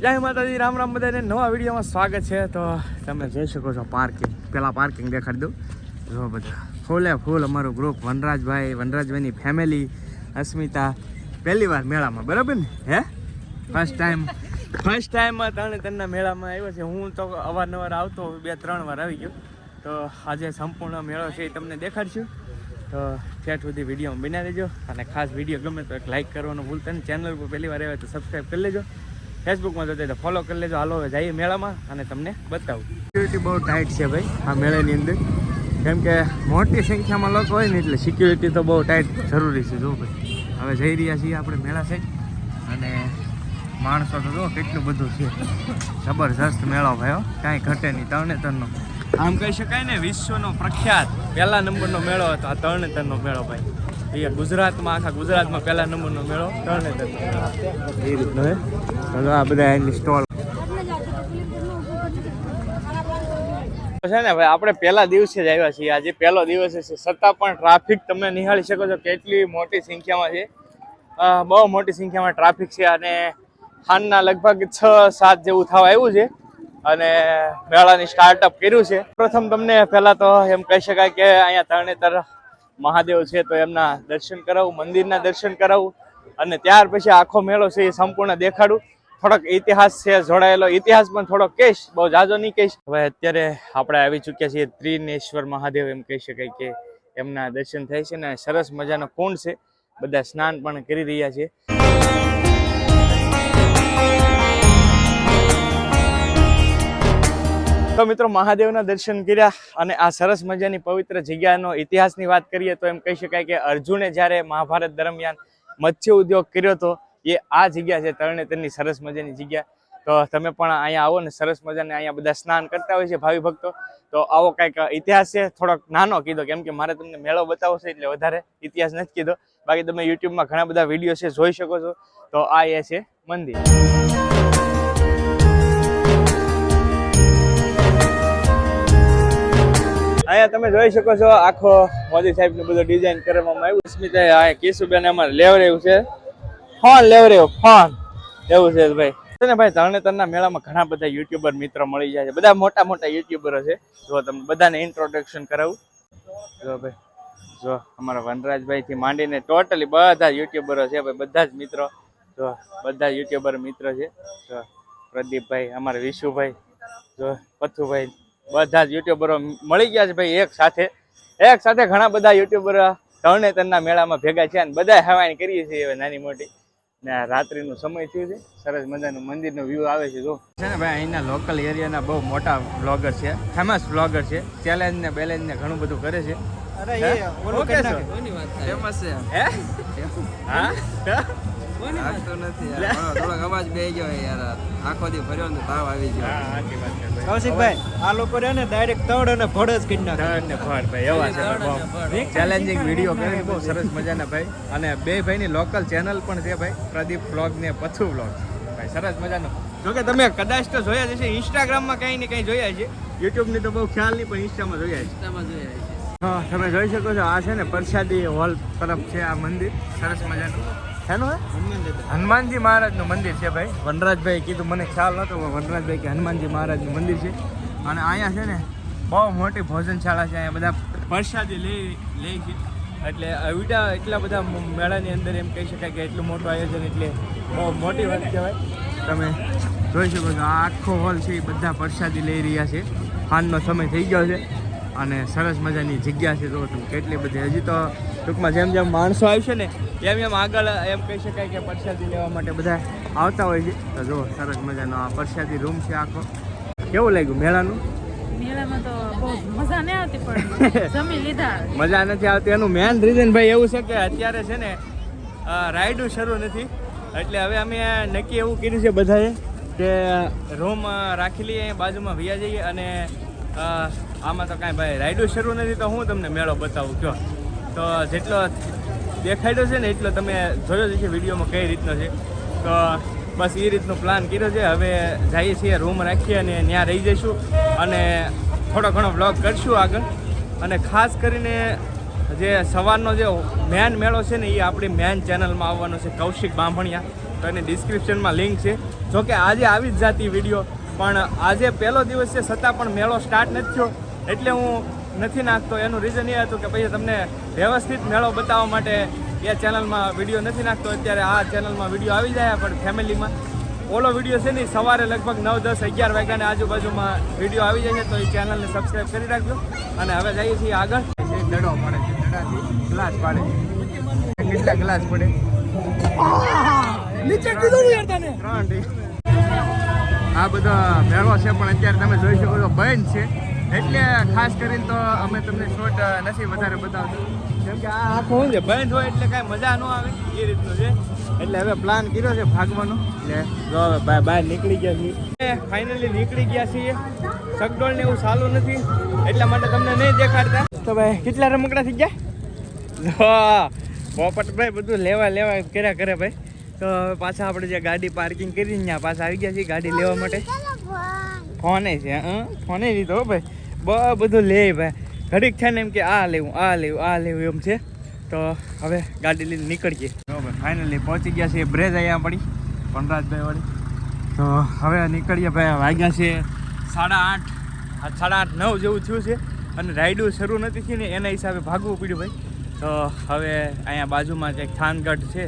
જય માતાજી, રામ રામ બધાને. નવા વિડીયોમાં સ્વાગત છે. તો તમે જોઈ શકો છો પાર્કિંગ, પેલા પાર્કિંગ દેખાડી દઉં. જો બધા ફૂલે ફૂલ અમારું ગ્રુપ, વનરાજભાઈની ફેમિલી, અસ્મિતા પહેલી વાર મેળામાં, બરાબર ને? હે ફર્સ્ટ ટાઈમમાં તરણેતરના મેળામાં આવ્યો છે. હું તો અવારનવાર આવતો, 2-3 વાર આવી ગયો. તો આજે સંપૂર્ણ મેળો છે એ તમને દેખાડશું. તો ત્યાં સુધી વિડીયોમાં બન્યા રહેજો, અને ખાસ વિડીયો ગમે તો એક લાઇક કરવાનું ભૂલતા નહીં. ચેનલ પર પહેલી વાર આવ્યા તો સબસ્ક્રાઈબ કરી લેજો. ફેસબુકમાં જોતા તો ફોલો કરી લેજો. હાલો હવે જઈએ મેળામાં અને તમને બતાવું. સિક્યુરિટી બહુ ટાઈટ છે ભાઈ આ મેળાની અંદર, કેમ કે મોટી સંખ્યામાં લોકો હોય ને એટલે સિક્યુરિટી તો બહુ ટાઈટ જરૂરી છે. જો ભાઈ હવે જઈ રહ્યા છીએ આપણે મેળા સાઈડ, અને માણસો તો જો કેટલું બધું છે. જબરજસ્ત મેળો ભાઈ, કાંઈ ઘટે નહીં. તરણેતરનો આમ કહી શકાય ને વિશ્વનો પ્રખ્યાત પહેલા નંબરનો મેળો હતો આ તરણેતરનો મેળો ભાઈ. એ ગુજરાતમાં, આખા ગુજરાતમાં પહેલા નંબરનો મેળો તરણેતરનો એ રીતનો હે. તો આ બધા એની સ્ટોલ છે ને ભાઈ. આપણે પહેલા દિવસે જ આવ્યા છીએ, આજે પહેલો દિવસ છે, છતાં પણ ટ્રાફિક તમે નિહાળી શકો છો કેટલી મોટી સંખ્યામાં છે. બહુ મોટી સંખ્યામાં ટ્રાફિક છે, અને સાંજના લગભગ 6-7 જેવું થવા આવ્યું છે, અને મેળાની સ્ટાર્ટઅપ કર્યું છે. પ્રથમ તમને પહેલા તો એમ કહી શકાય કે અહીંયા તરણેતર મહાદેવ છે તો એમના દર્શન કરાવું, મંદિરના દર્શન કરાવું, અને ત્યાર પછી આખો મેળો છે એ સંપૂર્ણ દેખાડું. થોડોક ઇતિહાસ છે જોડાયેલો, ઇતિહાસ પણ થોડોક કહીશ, બહુ જાજો નહીં કહીશ. હવે અત્યારે આપણે આવી ચૂક્યા છીએ ત્રિનેશ્વર મહાદેવ, એમ કહી શકાય કે એમના દર્શન થાય છે, ને સરસ મજાનો કુંડ છે, બધા સ્નાન પણ કરી રહ્યા છે. તો મિત્રો મહાદેવના દર્શન કર્યા, અને આ સરસ મજાની પવિત્ર જગ્યાનો ઇતિહાસની વાત કરીએ તો એમ કહી શકાય કે અર્જુને જ્યારે મહાભારત દરમિયાન મત્સ્ય ઉદ્યોગ કર્યો હતો એ આ જગ્યા છે, તરણેતરની સરસ મજાની જગ્યા. તો તમે પણ અહીંયા આવો ને સરસ મજાને અહીંયા બધા સ્નાન કરતા હોય છે ભાવિ ભક્તો. તો આવો કંઈક ઇતિહાસ છે, થોડોક નાનો કીધો કેમ કે મારે તમને મેળો બતાવો છે એટલે વધારે ઇતિહાસ નથી કીધો. બાકી તમે યુટ્યુબમાં ઘણા બધા વિડીયો છે જોઈ શકો છો. તો આ એ છે મંદિર. અહીંયા તમે જોઈ શકો છો આખો મોદી સાહેબ નું બધું ડિઝાઇન કરવામાં આવ્યું. સ્મિતા આ કેશુબેન અમારે લેવરેવું છે, ફોન લેવરેવું ફોન એવું છે ભાઈ. ને ભાઈ તરણેતરના મેળામાં ઘણા બધા યુટ્યુબર મિત્રો મળી જાય છે, બધા મોટા મોટા યુટ્યુબરો છે. જો તમને બધાને ઇન્ટ્રોડક્શન કરાવું. જો ભાઈ, જો અમારા વનરાજભાઈ થી માંડીને ટોટલી બધા યુટ્યુબરો છે ભાઈ, બધા જ મિત્રો. જો બધા યુટ્યુબર મિત્રો છે. જો પ્રદીપભાઈ, અમારા વિશુભાઈ, જો પથુભાઈ, બધા જ યુટ્યુબરો મળી ગયા છે ભાઈ એક સાથે ઘણા બધા યુટ્યુબરો તરણેતરના મેળામાં ભેગા છે, અને બધા હવાઈ કરીએ છીએ હવે નાની મોટી. ને રાત્રિનો સમય થયો છે, સરસ મજાનું મંદિરનો વ્યૂ આવે છે. જો છે ને ભાઈ અહીંના લોકલ એરિયાના બહુ મોટા બ્લોગર છે, ફેમસ બ્લોગર છે, ચેલેન્જ ને બેલેન્જ ને ઘણું બધું કરે છે. અરે એ ઓલો કે છે ફેમસ છે હે? હા તો નથી યાર, થોડોક અવાજ બેહી ગયો યાર, આખો દી ફર્યો ને તાવ આવી ગયો. હા સાચી વાત છે ભાઈ. કૌશિકભાઈ આ લોકો રે ને ડાયરેક્ટ તડ અને ફળ જ કરી નાખે. તડ ને ફળ ભાઈ એવા છે ભાઈ, ચેલેન્જિંગ વિડીયો કરે બહુ સરસ મજાના ભાઈ. અને બે ભાઈની લોકલ ચેનલ પણ છે ભાઈ, પ્રદીપ વ્લોગ ને પથુ વ્લોગ ભાઈ, સરસ મજાનો. જોકે તમે કદાચ તો જોયા જ હશે, ઇન્સ્ટાગ્રામમાં કંઈ ને કંઈ જોયા છે, યુટ્યુબની તો બહુ ખ્યાલ નહીં, પણ ઇન્સ્ટામાં જોયા છે. હા તમે જોઈ શકો છો આ છે ને પ્રસાદી હોલ તરફ છે આ મંદિર, સરસ મજાનું. હનુમાનજી મહારાજનું મંદિર છે ભાઈ. વનરાજભાઈ કીધું, મને ખ્યાલ નહોતો, વનરાજભાઈ કે હનુમાનજી મહારાજનું મંદિર છે. અને અહીંયા છે ને બહુ મોટી ભોજનશાળા છે, અહીંયા બધા પ્રસાદી લે છે. એટલે એટલા બધા મેળાની અંદર એમ કહી શકાય કે એટલું મોટું આયોજન, એટલે બહુ મોટી વાત કહેવાય. તમે જોઈ શકો છો આ આખો હોલ છે એ બધા પ્રસાદી લઈ રહ્યા છે. સાંજનો સમય થઈ ગયો છે, અને સરસ મજાની જગ્યા છે. જો તમે કેટલી બધી, હજી તો ટૂંકમાં જેમ જેમ માણસો આવશે ને એમ આગળ એમ કહી શકાય કે પ્રસાદી લેવા માટે બધા આવતા હોય છે. તો જો સરસ મજાનો આ પ્રસાદી રૂમ છે આખો. કેવું લાગ્યું મેળાનું? મેળામાં તો બહુ મજા નહીં આવતી, પણ જમી લીધા. મજા નથી આવતી એનું મેન રીઝન ભાઈ એવું છે કે અત્યારે છે ને રાઈડો શરૂ નથી, એટલે હવે અમે નક્કી એવું કર્યું છે બધાએ કે રૂમ રાખી લઈએ બાજુમાં વયા જઈએ. અને આમાં તો કાંઈ ભાઈ રાઈડો શરૂ નથી, તો હું તમને મેળો બતાવું કહો. તો જેટલો દેખાડ્યો છે ને એટલો તમે જોયો જ છે વિડીયોમાં કઈ રીતનો છે. તો બસ એ રીતનો પ્લાન કર્યો છે. હવે જઈએ છીએ રૂમ રાખીએ અને ત્યાં રહી જઈશું, અને થોડો ઘણો વ્લોગ કરશું આગળ. અને ખાસ કરીને જે સવારનો જે મેન મેળો છે ને એ આપણી મેન ચેનલમાં આવવાનો છે, કૌશિક બામણિયા. તો એની ડિસ્ક્રિપ્શનમાં લિંક છે. જોકે આજે આવી જ જાતી વિડીયો, પણ આજે પહેલો દિવસ છે છતાં પણ મેળો સ્ટાર્ટ નથી થયો એટલે હું નથી નાખતો. એનું રીઝન એ હતું કે પછી તમને વ્યવસ્થિત મેળો બતાવવા માટે એ ચેનલમાં વિડીયો નથી નાખતો. અત્યારે આ ચેનલમાં વિડીયો આવી જાય પણ ફેમિલીમાં. ઓલો વિડીયો છે ને સવારે લગભગ 9, 10, 11 વાગ્યાની આજુબાજુમાં વિડીયો આવી જાય છે, તો એ ચેનલને સબસ્ક્રાઈબ કરી રાખજો. અને હવે જઈએ છીએ આગળ. દડો પડે છે, દડાથી ગ્લાસ પાડે છે. કેટલા ગ્લાસ પડે નીચે કીધું યાર તને 3 આ બધો મેળો છે પણ અત્યારે તમે જોઈ શકો છો બંધ છે, એટલે ખાસ કરીને તો અમે તમને શોર્ટ નથી વધારે બતાવતું, કેમ કે આ આખું શું છે બંધ હોય એટલે કાંઈ મજા ન આવે એ રીતનું છે. એટલે હવે પ્લાન કર્યો છે ભાગવાનો. એટલે જો હવે બહાર નીકળી ગયા છીએ, ફાઇનલી નીકળી ગયા છીએ. ચકડોળ ને એવું ચાલુ નથી એટલા માટે તમને નહીં દેખાડતા. તો ભાઈ કેટલા રમકડા થઈ ગયા પોપટભાઈ બધું લેવા કર્યા કરે ભાઈ. તો હવે પાછા આપણે જે ગાડી પાર્કિંગ કરી ત્યાં પાછા આવી ગયા છીએ ગાડી લેવા માટે. ફોને છે ફોને લીધો ભાઈ, બધું લે ભાઈ. ઘડીક થાય ને એમ કે આ લેવું એમ છે. તો હવે ગાડી લઈને નીકળીએ. ભાઈ ફાઇનલી પહોંચી ગયા છે બ્રેજ અહીંયા પડી વનરાજભાઈ વાળી. તો હવે નીકળીએ ભાઈ. વાગ્યા છે 8:30, 8:30, 9 જેવું થયું છે અને રાઈડું શરૂ નથી થઈ ને એના હિસાબે ભાગવું પડ્યું ભાઈ. તો હવે અહીંયા બાજુમાં કંઈક થાનગઢ છે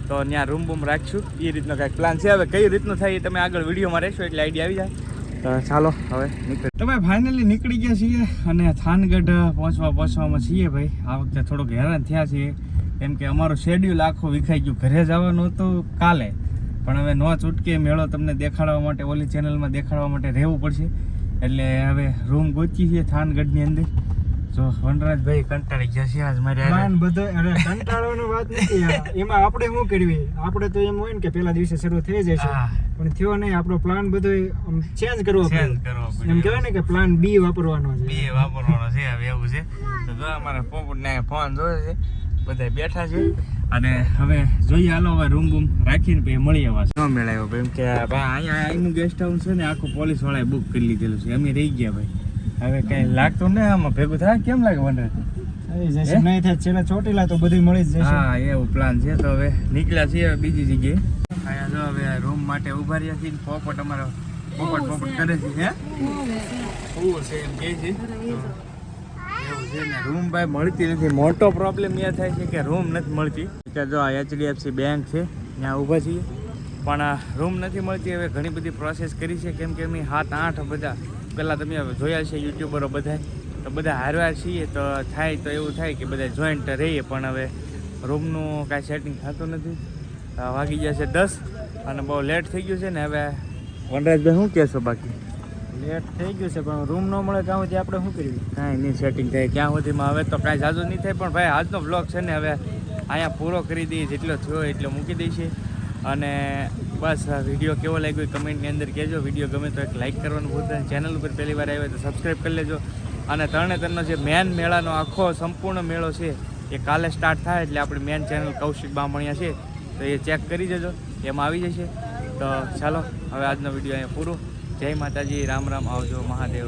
તો ત્યાં રૂમ બૂમ રાખશું એ રીતનો કંઈક પ્લાન છે. હવે કઈ રીતનું થાય એ તમે આગળ વિડીયોમાં રહેશો એટલે આઈડિયા આવી જાય. તો ચાલો હવે નીકળ. તો ભાઈ ફાઇનલી નીકળી ગયા છીએ અને થાનગઢ પહોંચવામાં છીએ ભાઈ. આ વખતે થોડોક હેરાન થયા છીએ કેમ કે અમારું શેડ્યુલ આખું વિખાઈ ગયું. ઘરે જવાનું હતું કાલે, પણ હવે નો છૂટકે મેળો તમને દેખાડવા માટે ઓલી ચેનલમાં દેખાડવા માટે રહેવું પડશે. એટલે હવે રૂમ ગોચી છે થાનગઢની અંદર. જો વનરાજભાઈ કંટાળી ગયા છે આજ મારે બધો. અરે કંટાળવાની વાત નથી, એમાં આપણે શું કરવી. આપણે તો એમ હોય ને કે પહેલા દિવસે શરૂ થઈ જાય છે, પણ થયો નહીં. આપણો પ્લાન બધો ચેન્જ કરવો પડે. એમ કહેવાય ને કે પ્લાન બી વાપરવાનો છે. હવે એવું છે. તો જો અમારા પોપટને ફોન જોવે છે, બધા બેઠા છે અને હવે જોઈએ. હાલો હવે રૂમ બૂમ રાખીને પછી મળીએ. વાત ન મેળાયો ભાઈ, એમ કે ભાઈ અહીંયા અહીંનું ગેસ્ટ હાઉસ છે ને આખું પોલીસ વાળાએ બુક કરી લીધેલું છે. અમે રહી ગયા ભાઈ. હવે કઈ લાગતું ને આમાં ભેગું થાય. કેમ લાગે વનરાજ? નહીં થાય છેલ્લા ચોટીલા તો બધું મળી જ જશે. હા એવું પ્લાન છે. તો હવે નીકળ્યા છીએ બીજી જગ્યાએ. અહીંયા જો હવે રૂમ માટે ઉભા રહ્યા છીએ. પોપટ અમારો પોપટ કરે છે. હે શું છે એમ કહે છે. એવું છે ને રૂમ ભાઈ મળતી નથી. મોટો પ્રોબ્લેમ એ થાય છે કે રૂમ નથી મળતી. કે જો આ HDFC બેંક છે ત્યાં ઊભા છીએ પણ રૂમ નથી મળતી. હવે ઘણી બધી પ્રોસેસ કરી છે કેમ કે અમે 7-8 બધા પહેલાં તમે જોયા છે યુટ્યુબરો બધા, તો બધા હારવાર છીએ. તો થાય તો એવું થાય કે બધા જોઈન્ટ રહીએ પણ હવે રૂમનું કાંઈ સેટિંગ થતું નથી. વાગી ગયા છે 10 અને બહુ લેટ થઈ ગયું છે ને. હવે વનરાજભાઈ શું કહેશો? બાકી લેટ થઈ ગયું છે પણ રૂમ ન મળે ત્યાં સુધી આપણે શું કરવી? કાંઈ નહીં સેટિંગ થાય ક્યાં સુધીમાં. હવે તો કાંઈ જાજુ નહીં થાય પણ ભાઈ આજનો બ્લોગ છે ને હવે અહીંયા પૂરો કરી દઈએ. જેટલો થયો એટલો મૂકી દઈશું. અને બસ વિડીયો કેવો લાગ્યો કમેન્ટની અંદર કહેજો. વિડીયો ગમે તો એક લાઇક કરવાનું ભૂલતા. ચેનલ ઉપર પહેલી વાર આવ્યો તો સબસ્ક્રાઈબ કરી લેજો. અને તરણેતરનો જે મેન મેળાનો આખો સંપૂર્ણ મેળો છે એ કાલે સ્ટાર્ટ થાય એટલે આપણી મેન ચેનલ કૌશિક બામણિયા છે તો એ ચેક કરી જજો, એમાં આવી જશે. તો ચાલો હવે આજનો વિડીયો અહીંયા પૂરો. જય માતાજી, રામ રામ, આવજો, મહાદેવ.